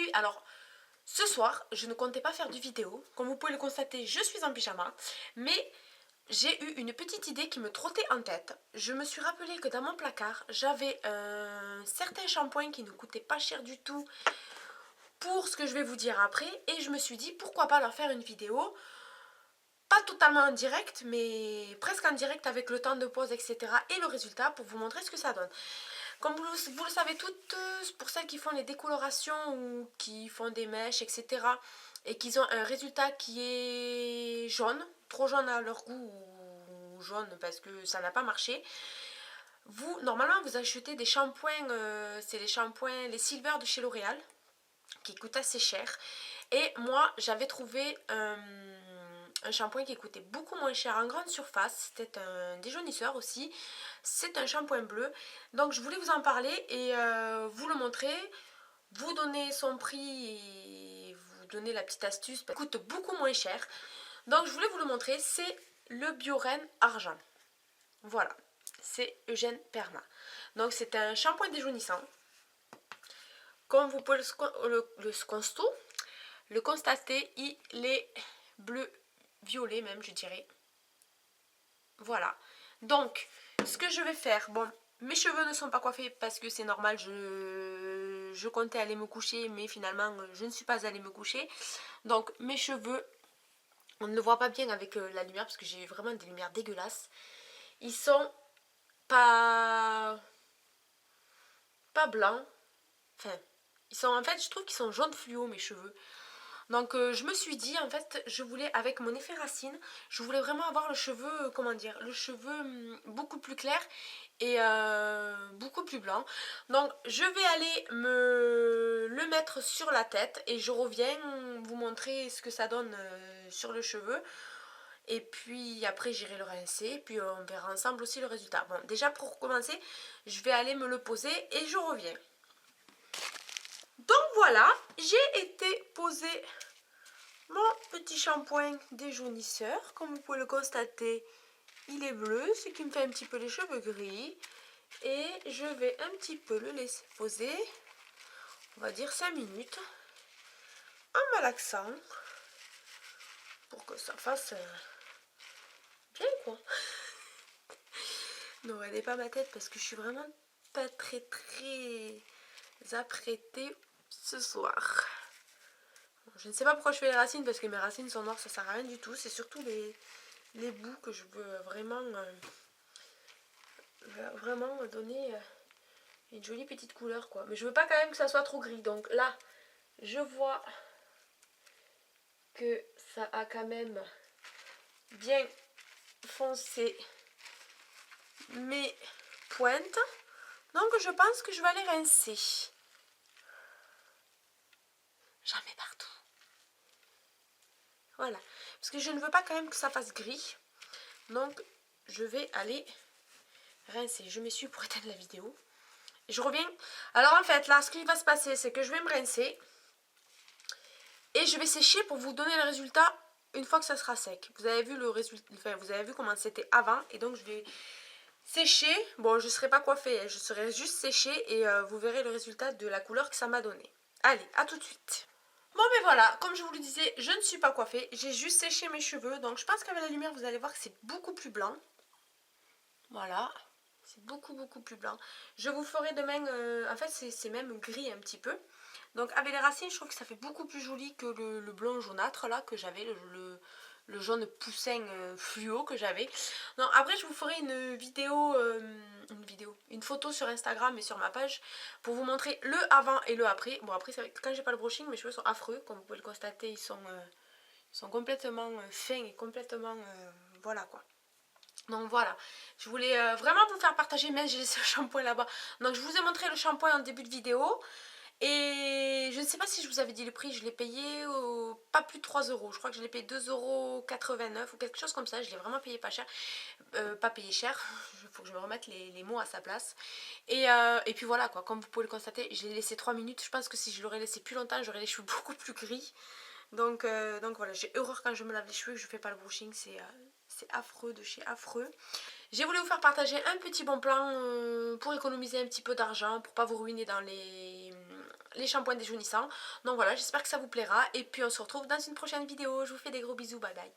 eu... Alors, ce soir, je ne comptais pas faire de vidéo. Comme vous pouvez le constater, je suis en pyjama. Mais j'ai eu une petite idée qui me trottait en tête. Je me suis rappelé que dans mon placard, j'avais un certain shampoing qui ne coûtait pas cher du tout pour ce que je vais vous dire après. Et je me suis dit, pourquoi pas leur faire une vidéo. Pas totalement en direct, mais presque en direct avec le temps de pause, etc. Et le résultat pour vous montrer ce que ça donne. Comme vous le savez toutes, pour celles qui font les décolorations ou qui font des mèches, etc. et qui ont un résultat qui est jaune, trop jaune à leur goût ou jaune parce que ça n'a pas marché. Vous, normalement, vous achetez des shampoings, c'est les shampoings, les Silver de chez L'Oréal, qui coûtent assez cher. Et moi, j'avais trouvé un shampoing qui coûtait beaucoup moins cher en grande surface. C'était un déjaunisseur aussi. C'est un shampoing bleu. Donc je voulais vous en parler et vous le montrer. Vous donner son prix et vous donner la petite astuce. Ça coûte beaucoup moins cher. Donc je voulais vous le montrer. C'est le Bioren Argent. Voilà. C'est Eugène Perma. Donc c'est un shampoing déjaunissant. Comme vous pouvez le constater, il est bleu violet même, je dirais. Voilà. Donc, ce que je vais faire, bon, mes cheveux ne sont pas coiffés parce que c'est normal, je comptais aller me coucher, mais finalement, je ne suis pas allée me coucher. Donc, mes cheveux, on ne le voit pas bien avec la lumière parce que j'ai vraiment des lumières dégueulasses. Ils sont pas blancs. Enfin, ils sont, en fait, je trouve qu'ils sont jaune fluo, mes cheveux. Donc je me suis dit, en fait, je voulais, avec mon effet racine, je voulais vraiment avoir le cheveu, comment dire, le cheveu beaucoup plus clair et beaucoup plus blanc. Donc je vais aller me le mettre sur la tête et je reviens vous montrer ce que ça donne sur le cheveu. Et puis après j'irai le rincer, puis on verra ensemble aussi le résultat. Bon, déjà pour commencer, je vais aller me le poser et je reviens. Donc voilà, j'ai été poser mon petit shampoing déjaunisseur. Comme vous pouvez le constater, il est bleu, ce qui me fait un petit peu les cheveux gris. Et je vais un petit peu le laisser poser, on va dire 5 minutes, en malaxant, pour que ça fasse bien quoi. Ne regardez pas ma tête parce que je suis vraiment pas très apprêtée ce soir. Je ne sais pas pourquoi je fais les racines parce que mes racines sont noires, ça sert à rien du tout. C'est surtout les bouts que je veux vraiment donner une jolie petite couleur quoi. Mais je veux pas quand même que ça soit trop gris. Donc là, je vois que ça a quand même bien foncé mes pointes. Donc je pense que je vais aller rincer. J'en mets partout. Voilà. Parce que je ne veux pas quand même que ça fasse gris. Donc je vais aller rincer. Je m'essuie pour éteindre la vidéo. Et je reviens. Alors en fait là, ce qui va se passer, c'est que je vais me rincer. Et je vais sécher pour vous donner le résultat une fois que ça sera sec. Vous avez vu le résultat, enfin, vous avez vu comment c'était avant. Et donc je vais sécher. Bon, je ne serai pas coiffée, je serai juste séchée. Et vous verrez le résultat de la couleur que ça m'a donné. Allez, à tout de suite. Bon ben voilà, comme je vous le disais, je ne suis pas coiffée. J'ai juste séché mes cheveux. Donc je pense qu'avec la lumière, vous allez voir que c'est beaucoup plus blanc. Voilà. C'est beaucoup plus blanc. Je vous ferai demain, en fait c'est même gris un petit peu. Donc avec les racines, je trouve que ça fait beaucoup plus joli que le blond jaunâtre là que j'avais, le jaune poussin fluo que j'avais. Non, après je vous ferai une photo sur Instagram et sur ma page pour vous montrer le avant et le après. Bon après c'est vrai que quand j'ai pas le brushing, mes cheveux sont affreux, comme vous pouvez le constater, ils sont complètement fins et complètement voilà quoi. Donc voilà, je voulais vraiment vous faire partager, mais j'ai laissé le shampoing là-bas. Donc je vous ai montré le shampoing en début de vidéo. Et je ne sais pas si je vous avais dit le prix, je l'ai payé pas plus de 3 euros. Je crois que je l'ai payé 2,89 € ou quelque chose comme ça. Je l'ai vraiment payé pas cher. Pas payé cher, il faut que je me remette les mots à sa place. Et puis voilà quoi, comme vous pouvez le constater, je l'ai laissé 3 minutes. Je pense que si je l'aurais laissé plus longtemps, j'aurais les cheveux beaucoup plus gris. Donc voilà, j'ai horreur quand je me lave les cheveux, que je fais pas le brushing, c'est affreux de chez affreux. J'ai voulu vous faire partager un petit bon plan pour économiser un petit peu d'argent, pour pas vous ruiner les shampoings déjaunissants. Donc voilà, j'espère que ça vous plaira et puis on se retrouve dans une prochaine vidéo. Je vous fais des gros bisous, bye bye.